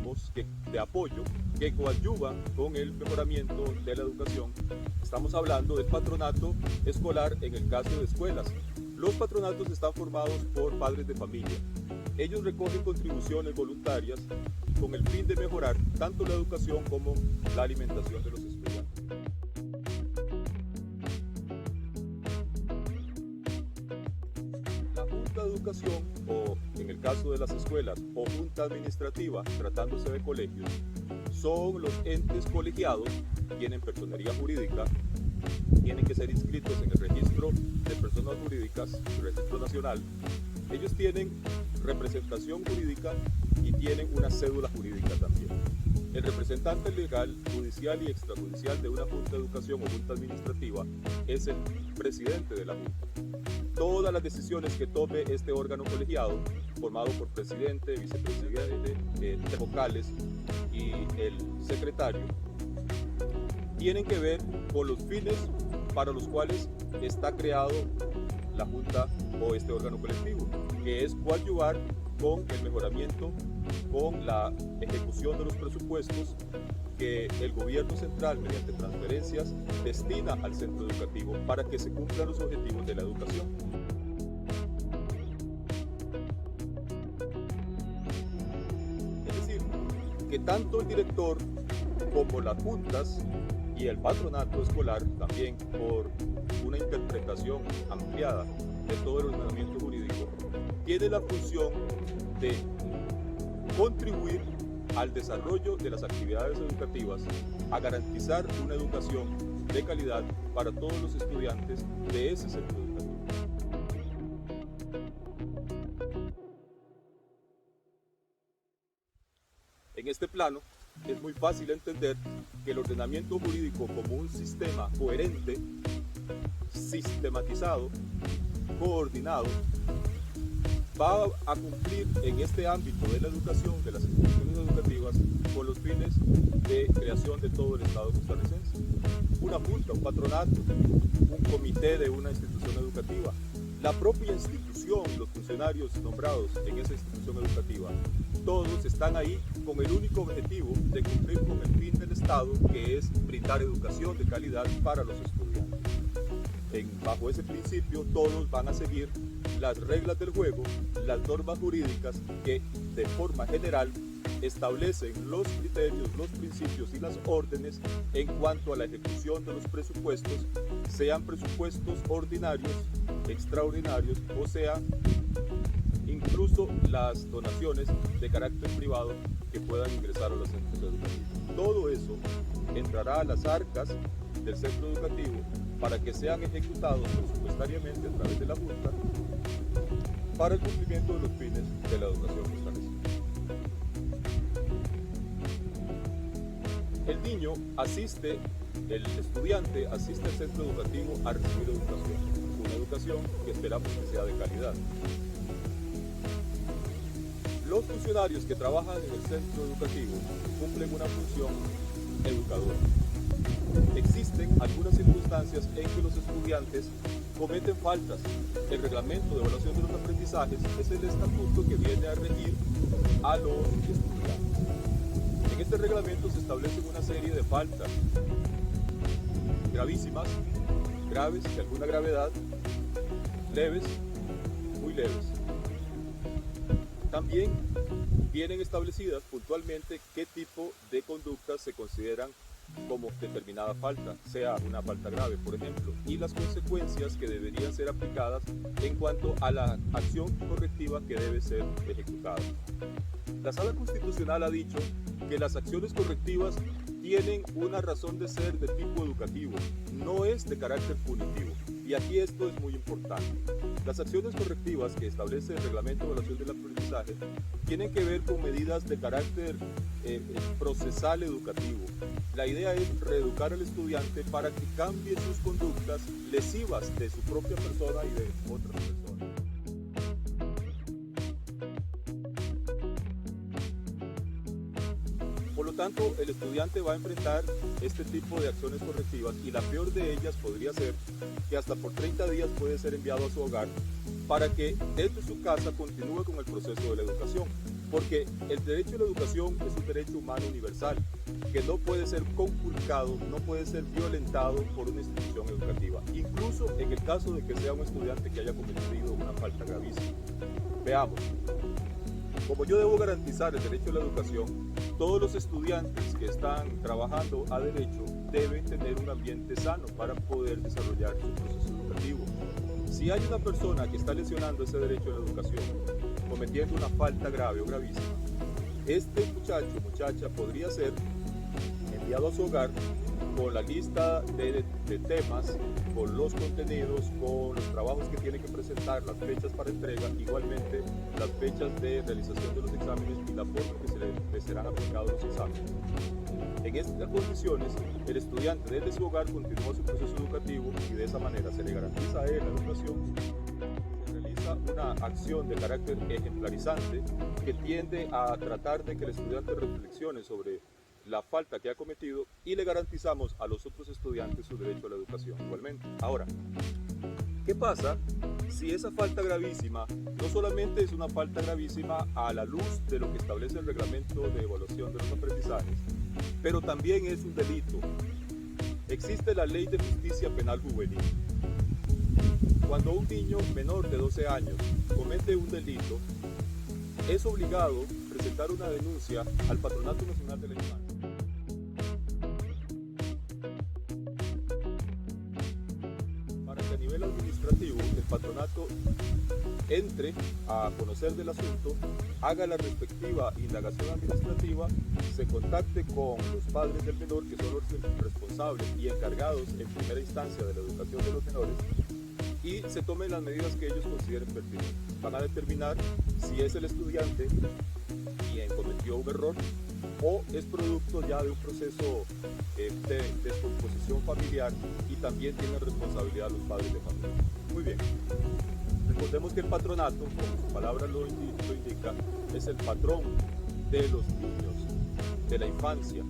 digamos, de apoyo que coadyuvan con el mejoramiento de la educación. Estamos hablando del patronato escolar en el caso de escuelas. Los patronatos están formados por padres de familia. Ellos recogen contribuciones voluntarias con el fin de mejorar tanto la educación como la alimentación de los estudiantes. La Junta de Educación, o en el caso de las escuelas, o Junta Administrativa, tratándose de colegios, son los entes colegiados, tienen personería jurídica, tienen que ser inscritos en el registro de personas jurídicas, el registro nacional. Ellos tienen representación jurídica y tienen una cédula jurídica también. El representante legal, judicial y extrajudicial de una Junta de Educación o Junta Administrativa es el presidente de la Junta. Todas las decisiones que tome este órgano colegiado, formado por presidente, vicepresidente, vocales y el secretario, tienen que ver con los fines para los cuales está creado la Junta o este órgano colectivo, que es coadyuvar con el mejoramiento, con la ejecución de los presupuestos que el gobierno central, mediante transferencias, destina al centro educativo para que se cumplan los objetivos de la educación. Es decir, que tanto el director como las juntas y el patronato escolar, también por una interpretación ampliada de todo el ordenamiento jurídico, tiene la función de contribuir al desarrollo de las actividades educativas, a garantizar una educación de calidad para todos los estudiantes de ese centro educativo. En este plano, es muy fácil entender que el ordenamiento jurídico como un sistema coherente, sistematizado, coordinado, va a cumplir en este ámbito de la educación, de las instituciones educativas, con los fines de creación de todo el Estado costarricense. Una junta, un patronato, un comité de una institución educativa, la propia institución y los funcionarios nombrados en esa institución educativa, todos están ahí con el único objetivo de cumplir con el fin del Estado, que es brindar educación de calidad para los estudiantes. Bajo ese principio, todos van a seguir las reglas del juego, las normas jurídicas que de forma general establecen los criterios, los principios y las órdenes en cuanto a la ejecución de los presupuestos, sean presupuestos ordinarios, extraordinarios, o sea, incluso las donaciones de carácter privado que puedan ingresar a los centros educativos. Todo eso entrará a las arcas del centro educativo para que sean ejecutados presupuestariamente a través de la Junta para el cumplimiento de los fines de la educación costarricense. El niño asiste, el estudiante asiste al centro educativo a recibir educación, una educación que esperamos que sea de calidad. Los funcionarios que trabajan en el centro educativo cumplen una función educadora. Existen algunas circunstancias en que los estudiantes cometen faltas. El reglamento de evaluación de los aprendizajes es el estatuto que viene a regir a los estudiantes. En este reglamento se establecen una serie de faltas gravísimas, graves, de alguna gravedad, leves, muy leves. También vienen establecidas puntualmente qué tipo de conductas se consideran como determinada falta, sea una falta grave, por ejemplo, y las consecuencias que deberían ser aplicadas en cuanto a la acción correctiva que debe ser ejecutada. La Sala Constitucional ha dicho que las acciones correctivas tienen una razón de ser de tipo educativo, no es de carácter punitivo. Y aquí esto es muy importante. Las acciones correctivas que establece el Reglamento de Evaluación del Aprendizaje tienen que ver con medidas de carácter procesal educativo. La idea es reeducar al estudiante para que cambie sus conductas lesivas de su propia persona y de otras personas. Por lo tanto, el estudiante va a enfrentar este tipo de acciones correctivas y la peor de ellas podría ser que hasta por 30 días puede ser enviado a su hogar para que desde su casa continúe con el proceso de la educación. Porque el derecho a la educación es un derecho humano universal que no puede ser conculcado, no puede ser violentado por una institución educativa, incluso en el caso de que sea un estudiante que haya cometido una falta gravísima. Veamos, como yo debo garantizar el derecho a la educación, todos los estudiantes que están trabajando a derecho deben tener un ambiente sano para poder desarrollar su proceso educativo. Si hay una persona que está lesionando ese derecho a la educación, cometiendo una falta grave o gravísima, este muchacho o muchacha podría ser enviado a su hogar con la lista de temas, con los contenidos, con los trabajos que tiene que presentar, las fechas para entrega, igualmente las fechas de realización de los exámenes y la forma en que le serán aplicados los exámenes. En estas condiciones, el estudiante desde su hogar continúa su proceso educativo y de esa manera se le garantiza a él la educación. Se realiza una acción de carácter ejemplarizante que tiende a tratar de que el estudiante reflexione sobre la falta que ha cometido y le garantizamos a los otros estudiantes su derecho a la educación igualmente. Ahora, ¿qué pasa si esa falta gravísima no solamente es una falta gravísima a la luz de lo que establece el reglamento de evaluación de los aprendizajes, pero también es un delito? Existe la Ley de Justicia Penal Juvenil. Cuando un niño menor de 12 años comete un delito, es obligado a presentar una denuncia al Patronato Nacional de la Infancia. Para que a nivel administrativo el patronato entre a conocer del asunto, haga la respectiva indagación administrativa, se contacte con los padres del menor, que son los responsables y encargados en primera instancia de la educación de los menores, y se tomen las medidas que ellos consideren pertinentes. Van a determinar si es el estudiante quien cometió un error o es producto ya de un proceso de descomposición familiar, y también tienen responsabilidad los padres de familia. Muy bien. Recordemos que el patronato, como su palabra lo indica, es el patrón de los niños, de la infancia.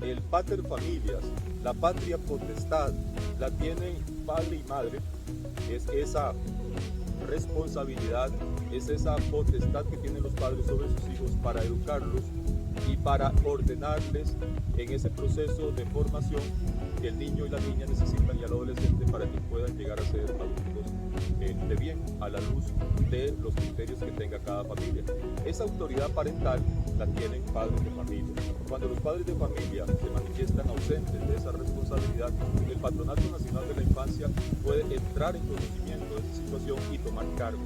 El pater familias, la patria potestad, la tienen padre y madre. Es esa responsabilidad, es esa potestad que tienen los padres sobre sus hijos para educarlos y para ordenarles en ese proceso de formación que el niño y la niña necesitan, y al adolescente, para que puedan llegar a ser adultos de bien, a la luz de los criterios que tenga cada familia. Esa autoridad parental la tienen padres de familia. Cuando los padres de familia se manifiestan ausentes de esa responsabilidad, el Patronato Nacional de la Infancia puede entrar en conocimiento de esa situación y tomar cargo.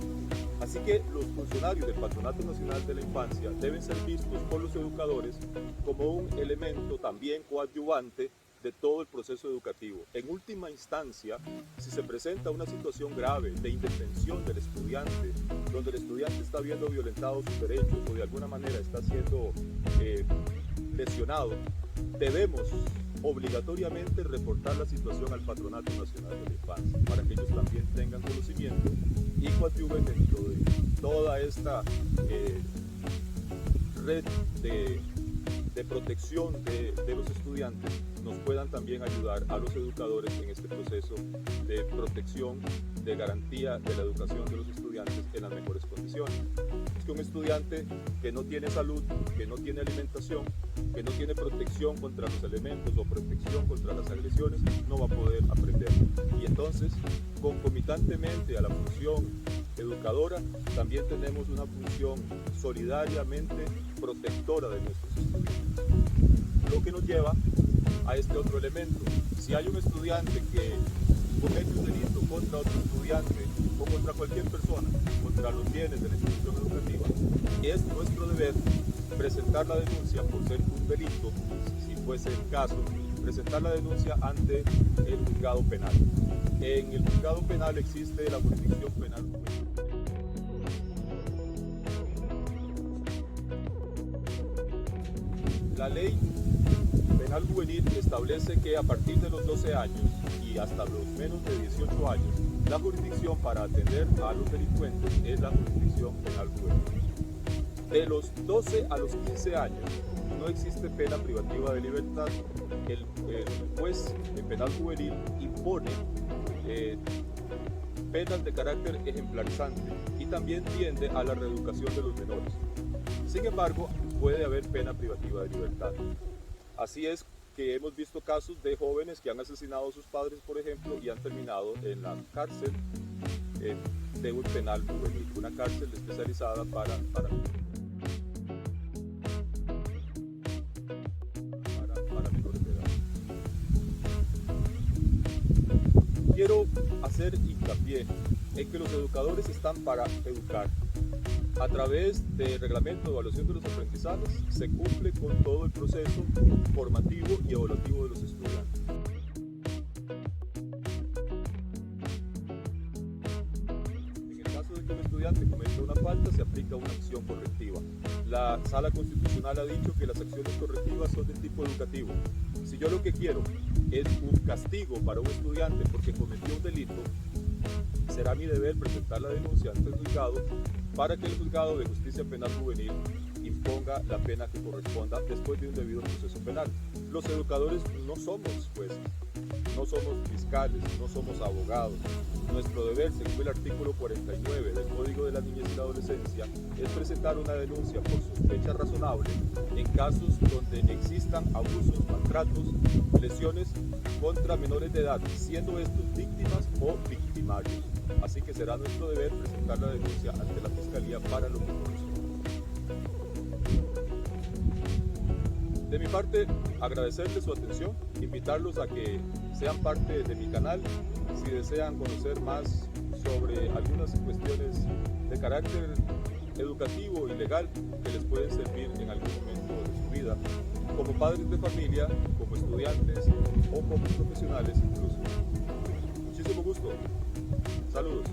Así que los funcionarios del Patronato Nacional de la Infancia deben ser vistos por los educadores como un elemento también coadyuvante de todo el proceso educativo. En última instancia, si se presenta una situación grave de indefensión del estudiante, donde el estudiante está viendo violentados sus derechos o de alguna manera está siendo lesionado, debemos obligatoriamente reportar la situación al Patronato Nacional de la Infancia, para que ellos también tengan conocimiento y coadyuven dentro de toda esta red de protección de los estudiantes, nos puedan también ayudar a los educadores en este proceso de protección, de garantía de la educación de los estudiantes en las mejores condiciones. Es que un estudiante que no tiene salud, que no tiene alimentación, que no tiene protección contra los elementos o protección contra las agresiones, no va a poder aprender. Y entonces, concomitantemente a la función educadora, también tenemos una función solidariamente protectora de nuestros estudiantes. Lo que nos lleva a este otro elemento. Si hay un estudiante que comete un delito contra otro estudiante o contra cualquier persona, contra los bienes de la institución educativa, es nuestro deber presentar la denuncia por ser un delito, si fuese el caso, presentar la denuncia ante el juzgado penal. En el juzgado penal existe la jurisdicción penal. La ley penal juvenil establece que a partir de los 12 años y hasta los menos de 18 años, la jurisdicción para atender a los delincuentes es la jurisdicción penal juvenil. De los 12 a los 15 años no existe pena privativa de libertad. El juez de penal juvenil impone penas de carácter ejemplarizante y también tiende a la reeducación de los menores. Sin embargo, puede haber pena privativa de libertad. Así es que hemos visto casos de jóvenes que han asesinado a sus padres, por ejemplo, y han terminado en la cárcel de un penal juvenil, una cárcel especializada para menores de edad. Quiero hacer hincapié en que los educadores están para educar. A través del reglamento de evaluación de los aprendizajes se cumple con todo el proceso formativo y evaluativo de los estudiantes. En el caso de que un estudiante cometa una falta, se aplica una acción correctiva. La Sala Constitucional ha dicho que las acciones correctivas son de tipo educativo. Si yo lo que quiero es un castigo para un estudiante porque cometió un delito, será mi deber presentar la denuncia ante el juzgado para que el juzgado de justicia penal juvenil imponga la pena que corresponda después de un debido proceso penal. Los educadores no somos jueces, no somos fiscales, no somos abogados. Nuestro deber, según el artículo 49 del Código de la Niñez y la Adolescencia, es presentar una denuncia por sospecha razonable en casos donde existan abusos, maltratos, lesiones contra menores de edad, siendo estos víctimas o victimarios. Así que será nuestro deber presentar la denuncia ante la Fiscalía para lo que corresponde. De mi parte, agradecerles su atención, invitarlos a que sean parte de mi canal si desean conocer más sobre algunas cuestiones de carácter educativo y legal que les pueden servir en algún momento de su vida, como padres de familia, como estudiantes o como profesionales incluso. Muchísimo gusto. Saludos.